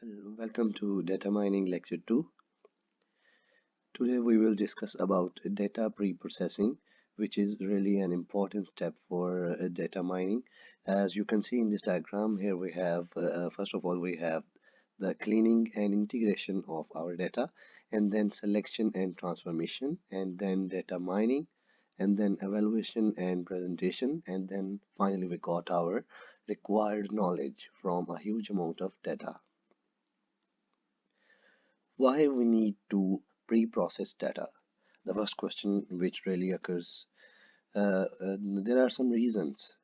Welcome to Data Mining Lecture 2. Today we will discuss about data pre-processing, which is really an important step for data mining. As you can see in this diagram, here we have, first of all, we have the cleaning and integration of our data, and then selection and transformation, and then data mining, and then evaluation and presentation, and then finally we got our required knowledge from a huge amount of data. Why we need to pre-process data? The first question which really occurs, there are some reasons.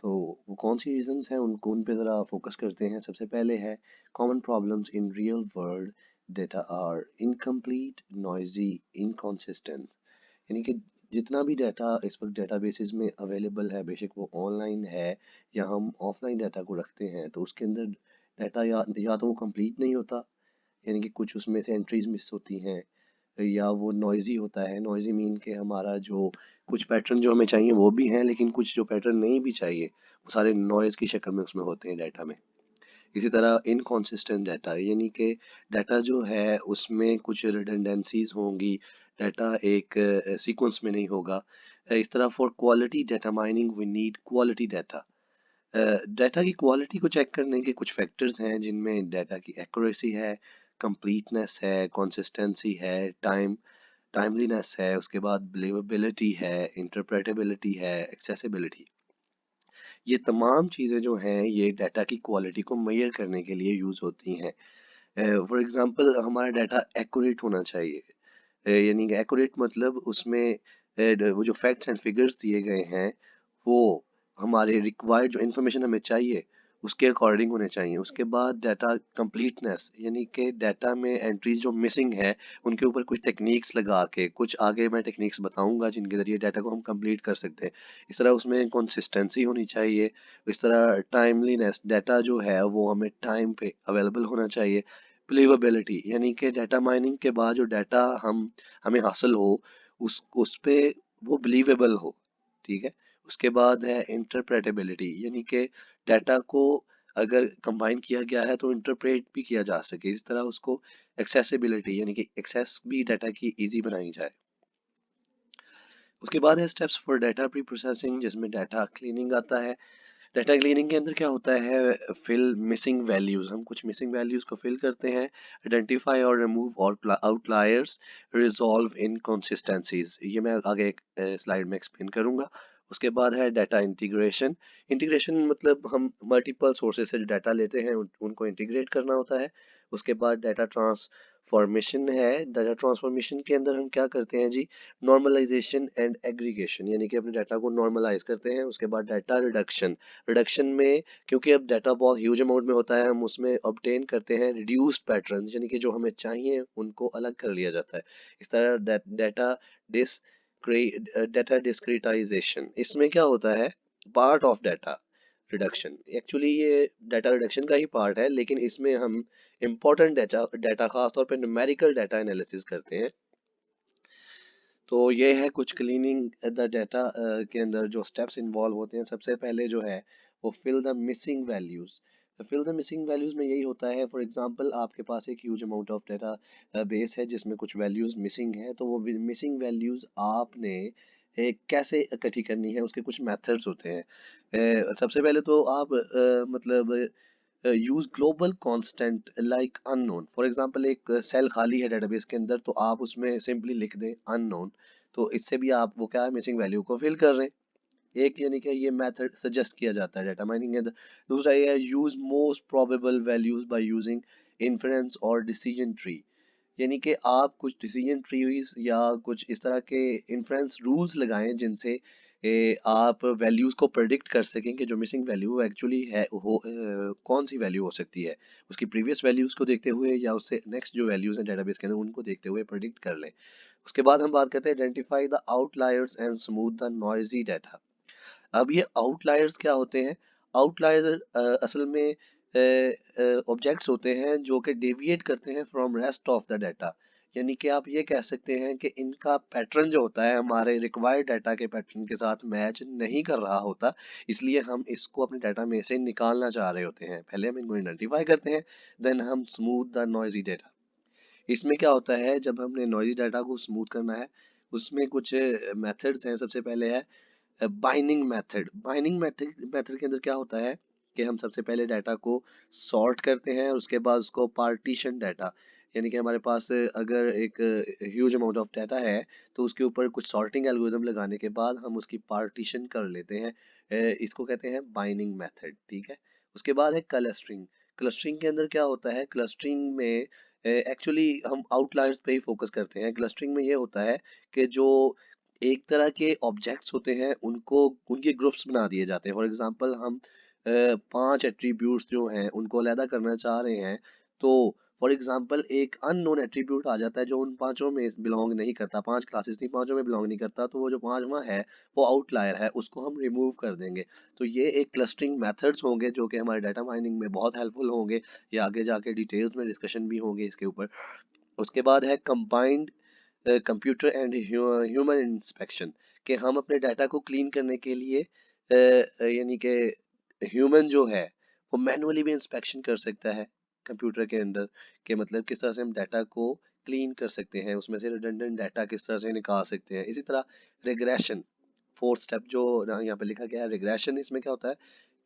तो वो कौन सी reasons हैं उन पे ज़रा focus करते हैं. सबसे पहले है common problems in real world data are incomplete, noisy, inconsistent. यानी कि जितना भी डाटा इस वक्त डेटाबेसेस में अवेलेबल है, बेशक वो ऑनलाइन है या हम ऑफलाइन डाटा को रखते हैं, तो उसके अंदर डाटा या तो वो कंप्लीट नहीं होता, यानी कि कुछ उसमें से एंट्रीज मिस होती हैं, या वो नॉइजी होता है. नॉइजी मीन के हमारा जो कुछ पैटर्न जो हमें चाहिए वो भी हैं, लेकिन कुछ जो पैटर्न नहीं भी चाहिए वो सारे नॉइज की शक्ल में उसमें होते हैं डाटा में. इसी तरह इनकॉन्सिस्टेंट डाटा, यानी कि डाटा जो है उसमें कुछ रिडंडेंसीज होंगी, डाटा एक सीक्वेंस में नहीं होगा. इस तरह for quality data mining we need quality data. Data की क्वालिटी को चेक करने के कुछ फैक्टर्स हैं जिनमें डाटा की एक्यूरेसी है, कंप्लीटनेस है, कंसिस्टेंसी है, टाइमलीनेस है, उसके बाद बिलीवेबिलिटी है, इंटरप्रेटेबिलिटी है, एक्सेसिबिलिटी. ये तमाम चीज़ें जो हैं ये डाटा की क्वालिटी को मेजर करने के लिए यूज़ होती हैं. फॉर एग्जांपल हमारा डाटा एक्यूरेट होना चाहिए. यानी कि एक्यूरेट मतलब उसमें वो जो फैक्ट्स एंड फिगर्स दिए गए हैं वो हमारे रिक्वायर्ड जो इन्फॉर्मेशन हमें चाहिए उसके अकॉर्डिंग होने चाहिए. उसके बाद डाटा कंप्लीटनेस, यानी कि डाटा में एंट्रीज जो मिसिंग है उनके ऊपर कुछ टेक्निक्स लगा के, कुछ आगे मैं टेक्निक्स बताऊंगा जिनके ज़रिए डाटा को हम कंप्लीट कर सकते हैं. इस तरह उसमें कंसिस्टेंसी होनी चाहिए. इस तरह टाइमलीनेस, डाटा जो है वो हमें टाइम पे अवेलेबल होना चाहिए. बिलीवेबिलिटी, यानी कि डाटा माइनिंग के बाद जो डाटा हमें हासिल हो उस पे वो बिलीवेबल हो. ठीक है. उसके बाद है इंटरप्रेटेबिलिटी, यानी कि डाटा को अगर कंबाइन किया गया है तो इंटरप्रेट भी किया जा सके. इस तरह उसको एक्सेसिबिलिटी, यानी कि एक्सेस भी डाटा की इजी बनाई जाए. उसके बाद है steps for data pre processing, जिसमें डाटा क्लीनिंग आता है. डाटा क्लीनिंग के अंदर क्या होता है, फिल मिसिंग वैल्यूज, हम कुछ मिसिंग वैल्यूज को फिल करते हैं, आइडेंटिफाई और रिमूव और आउटलायर्स, रिजॉल्व इनकंसिस्टेंसीज. ये मैं आगे एक स्लाइड में एक्सप्लेन करूंगा. उसके बाद है डाटा इंटीग्रेशन. इंटीग्रेशन मतलब हम मल्टीपल सोर्सेज से जो डाटा लेते हैं उनको इंटीग्रेट करना होता है. उसके बाद डाटा ट्रांसफॉर्मेशन है. डाटा ट्रांसफॉर्मेशन के अंदर हम क्या करते हैं जी, नॉर्मलाइजेशन एंड एग्रीगेशन, यानी कि अपने डाटा को नॉर्मलाइज करते हैं. उसके बाद डाटा रिडक्शन. रिडक्शन में क्योंकि अब डाटा बहुत ह्यूज अमाउंट में होता है, हम उसमें ऑब्टेन करते हैं रिड्यूस्ड पैटर्न्स, यानी कि जो हमें चाहिए उनको अलग कर लिया जाता है. इस तरह डाटा डिस्क्रिटाइजेशन, इसमें क्या होता है, part of data reduction. Actually ये डाटा रिडक्शन का ही पार्ट है, लेकिन इसमें हम इंपॉर्टेंट डाटा खासतौर पर न्यूमेरिकल डाटा एनालिसिस करते हैं. तो ये है कुछ क्लीनिंग द डाटा के अंदर जो स्टेप्स इन्वॉल्व होते हैं. सबसे पहले जो है वो fill the missing values. Fill the missing values में यही होता है, फॉर एग्जांपल आपके पास एक huge amount of database है जिसमें कुछ वैल्यूज मिसिंग है, तो वो मिसिंग वैल्यूज आपने कैसे इकट्ठी करनी है, उसके कुछ मेथड्स होते हैं. सबसे पहले तो आप मतलब use global constant like unknown. For example एक सेल खाली है डेटाबेस के अंदर, तो आप उसमें सिंपली लिख दें अननोन, तो इससे भी आप वो क्या है, मिसिंग वैल्यू को फिल कर रहे हैं. एक यानी कि ये मेथड सजेस्ट किया जाता है डाटा माइनिंग के अंदर. दूसरा ये है use most probable values by using inference और डिसीजन ट्री. यानी कि आप कुछ डिसीजन ट्रीज या कुछ इस तरह के इन्फ्रेंस रूल्स लगाएं जिनसे आप वैल्यूज को प्रेडिक्ट कर सकें कि जो मिसिंग वैल्यू एक्चुअली है कौन सी वैल्यू हो सकती है. उसकी प्रीवियस वैल्यूज को देखते हुए या उससे नेक्स्ट जो वैल्यूज हैं डेटाबेस के अंदर उनको देखते हुए प्रेडिक्ट कर लें. उसके बाद हम बात करते हैं identify the outliers and smooth the noisy data. अब ये आउटलायर्स क्या होते हैं? आउटलायर्स असल में ऑब्जेक्ट्स होते हैं जो कि डेविएट करते हैं from rest of the data. यानी कि आप ये कह सकते हैं कि इनका पैटर्न जो होता है हमारे रिक्वायर्ड डाटा के पैटर्न के साथ मैच नहीं कर रहा होता, इसलिए हम इसको अपने डाटा में से निकालना चाह रहे होते हैं। पहले हम इनको आइडेंटिफाई करते हैं, देन हम स्मूथ द नॉइजी डाटा। इसमें क्या होता है, जब हमने नॉइजी डाटा को स्मूथ करना है, उसमें कुछ मेथड्स हैं। सबसे पहले है binding method. Binding method method के अंदर क्या होता है कि हम सबसे पहले डाटा को सॉर्ट करते हैं, उसके बाद उसको पार्टीशन डाटा, यानी कि हमारे पास अगर एक ह्यूज अमाउंट ऑफ डाटा है तो उसके ऊपर कुछ सॉर्टिंग एल्गोरिदम लगाने के बाद हम उसकी पार्टीशन कर लेते हैं। इसको कहते हैं बाइंडिंग मेथड, ठीक है। उसके बाद है क्लस्टरिंग। क्लस्टरिंग के अंदर क्या होता है, क्लस्टरिंग में एक्चुअली हम आउटलायर्स पे ही फोकस करते हैं। क्लस्टरिंग में ये होता है कि जो एक तरह के ऑब्जेक्ट्स होते हैं उनको उनके ग्रुप्स बना दिए जाते हैं। फॉर एग्जांपल हम 5 एट्रीब्यूट्स जो हैं उनको अलहदा करना चाह रहे हैं, तो फॉर एग्जांपल एक अननोन एट्रीब्यूट आ जाता है जो उन पांचों में बिलोंग नहीं करता। 5 क्लासेस थी, पांचों में बिलोंग नहीं करता, तो वो जो पांचवा है वो आउटलायर है, उसको हम रिमूव कर देंगे। तो ये एक क्लस्टरिंग मेथड्स होंगे जो कि हमारे डाटा माइनिंग में बहुत हेल्पफुल होंगे, या आगे जाके डिटेल्स में डिस्कशन भी होंगे इसके ऊपर। उसके बाद है combined computer and human inspection, कि हम अपने डाटा को क्लीन करने के लिए यानी कि ह्यूमन जो है वो मैनुअली भी इंस्पेक्शन कर सकता है कंप्यूटर के अंदर, कि मतलब किस तरह से हम डाटा को क्लीन कर सकते हैं, उसमें से रिडंडेंट डाटा किस तरह से निकाल सकते हैं। इसी तरह रिग्रेशन, फोर्थ स्टेप जो यहाँ पे लिखा गया है रिग्रेशन, इसमें क्या होता है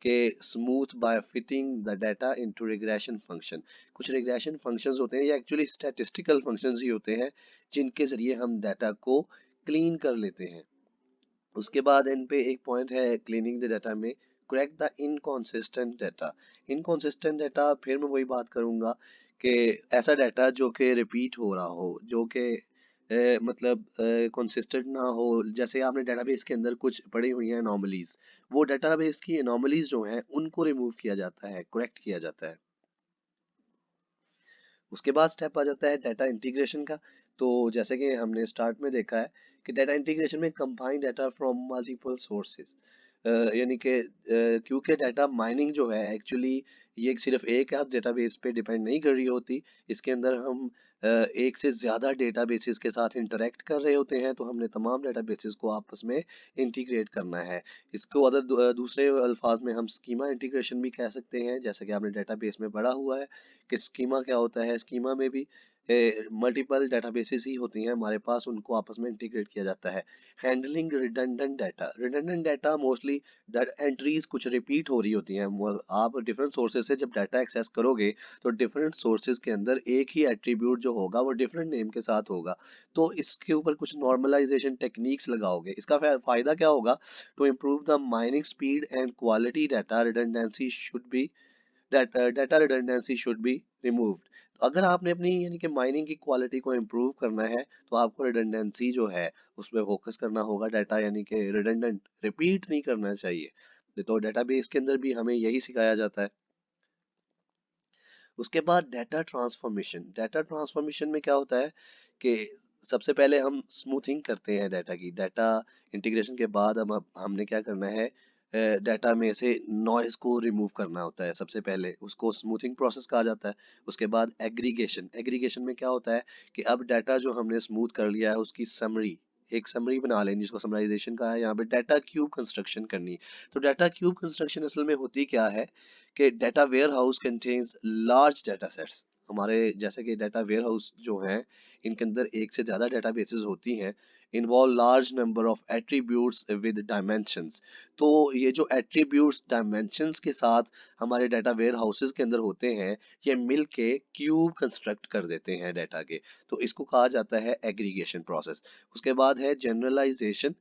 कि smooth by fitting the data into regression function. कुछ रिग्रेशन फंक्शंस होते हैं, ये एक्चुअली स्टैटिस्टिकल फंक्शंस ही होते हैं जिनके जरिए हम डाटा को क्लीन कर लेते हैं। उसके बाद इन पे एक पॉइंट है क्लीनिंग द डाटा में, correct the inconsistent data. Inconsistent data, फिर मैं वही बात करूंगा कि ऐसा डाटा जो कि रिपीट हो रहा हो, जो कि मतलब कंसिस्टेंट ना हो। जैसे आपने डाटाबेस के अंदर कुछ पड़ी हुई हैं अनोमलीज, वो डाटाबेस की अनोमलीज जो हैं उनको रिमूव किया जाता है, करेक्ट किया जाता है। उसके बाद स्टेप आ जाता है डाटा इंटीग्रेशन का। तो जैसे कि हमने स्टार्ट में देखा है कि डाटा इंटीग्रेशन में combine data from multiple sources, यानी कि क्योंकि डाटा माइनिंग जो है एक्चुअली ये सिर्फ एक आध डेटाबेस पे डिपेंड नहीं कर रही होती। इसके अंदर हम एक से ज़्यादा डेटाबेसेस के साथ इंटरेक्ट कर रहे होते हैं, तो हमने तमाम डेटाबेसेस को आपस में इंटीग्रेट करना है। इसको अदर दूसरे अल्फाज में हम स्कीमा इंटीग्रेशन भी कह सकते हैं, जैसे कि आपने डेटाबेस में पढ़ा हुआ है कि स्कीमा क्या होता है। स्कीमा में भी मल्टीपल डेटाबेसेस ही होती हैं हमारे पास, उनको आपस में इंटीग्रेट किया जाता है। Handling redundant data, redundant data mostly entries कुछ रिपीट हो रही होती हैं। आप डिफरेंट सोर्सेज से जब डाटा एक्सेस करोगे तो डिफरेंट सोर्सेज के अंदर एक ही एट्रीब्यूट जो होगा वो डिफरेंट नेम के साथ होगा, तो इसके ऊपर कुछ नॉर्मलाइजेशन टेक्निक्स लगाओगे। इसका फायदा क्या होगा, to improve the mining speed and quality, data redundancy should be data redundancy should be removed. अगर आपने अपनी यानी कि माइनिंग की क्वालिटी को इम्प्रूव करना है तो आपको रिडंडेंसी जो है उसमें फोकस करना होगा। डाटा यानी कि रिडंडेंट रिपीट नहीं करना चाहिए, तो डेटाबेस के अंदर भी हमें यही सिखाया जाता है। उसके बाद डाटा ट्रांसफॉर्मेशन। डाटा ट्रांसफॉर्मेशन में क्या होता है कि सबसे पहले हम स्मूथिंग करते हैं डाटा की। डाटा इंटीग्रेशन के बाद हम अब हमने क्या करना है, डाटा में से नॉइज को रिमूव करना होता है। सबसे पहले उसको स्मूथिंग प्रोसेस कहा जाता है। उसके बाद एग्रीगेशन। एग्रीगेशन में क्या होता है कि अब डाटा जो हमने स्मूथ कर लिया है उसकी समरी, एक समरी बना लेंगे जिसको समराइजेशन कहा है। यहाँ पे डाटा क्यूब कंस्ट्रक्शन करनी। तो डाटा क्यूब कंस्ट्रक्शन असल में होती क्या है कि data warehouse contains large data sets. हमारे जैसे कि डाटा वेयर हाउस जो हैं इनके अंदर एक से ज़्यादा डेटाबेसेस होती हैं, involve large number of attributes with dimensions. तो ये जो एट्रीब्यूट्स डायमेंशंस के साथ हमारे डाटा वेयर हाउसेस के अंदर होते हैं, ये मिल के क्यूब कंस्ट्रक्ट कर देते हैं डाटा के। तो इसको कहा जाता है एग्रीगेशन प्रोसेस। उसके बाद है जनरलाइजेशन।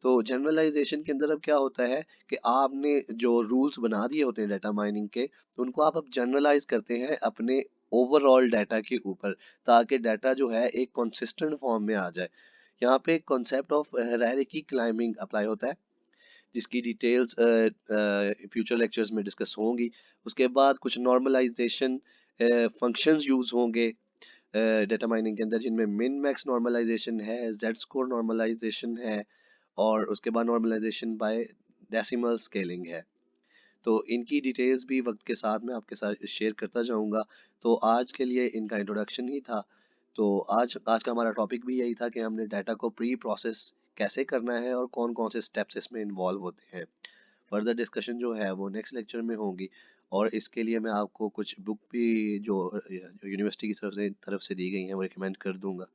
तो जनरलाइजेशन के अंदर अब क्या होता है कि आपने जो रूल्स बना दिए होते हैं डाटा माइनिंग के, उनको आप अब जनरलाइज करते हैं अपने ओवरऑल डाटा के ऊपर, ताकि डाटा जो है एक कंसिस्टेंट फॉर्म में आ जाए। यहाँ पे concept of hierarchy climbing apply होता है, जिसकी डिटेल्स फ्यूचर लेक्चर्स में डिस्कस होंगी। उसके बाद कुछ नॉर्मलाइजेशन फंक्शंस यूज होंगे डेटा माइनिंग के अंदर, जिनमें मिन मैक्स नॉर्मलाइजेशन है, जेड स्कोर नॉर्मलाइजेशन है, और उसके बाद नॉर्मलाइजेशन बाय डेसिमल स्केलिंग है। तो इनकी डिटेल्स भी वक्त के साथ मैं आपके साथ शेयर करता जाऊंगा। तो आज के लिए इनका इंट्रोडक्शन ही था। तो आज आज का हमारा टॉपिक भी यही था कि हमने डाटा को प्री प्रोसेस कैसे करना है और कौन कौन से स्टेप्स इसमें इन्वॉल्व होते हैं। फर्दर डिस्कशन जो है वो नेक्स्ट लेक्चर में होगी, और इसके लिए मैं आपको कुछ बुक भी जो यूनिवर्सिटी की तरफ से दी गई हैं वो रिकमेंड कर दूंगा।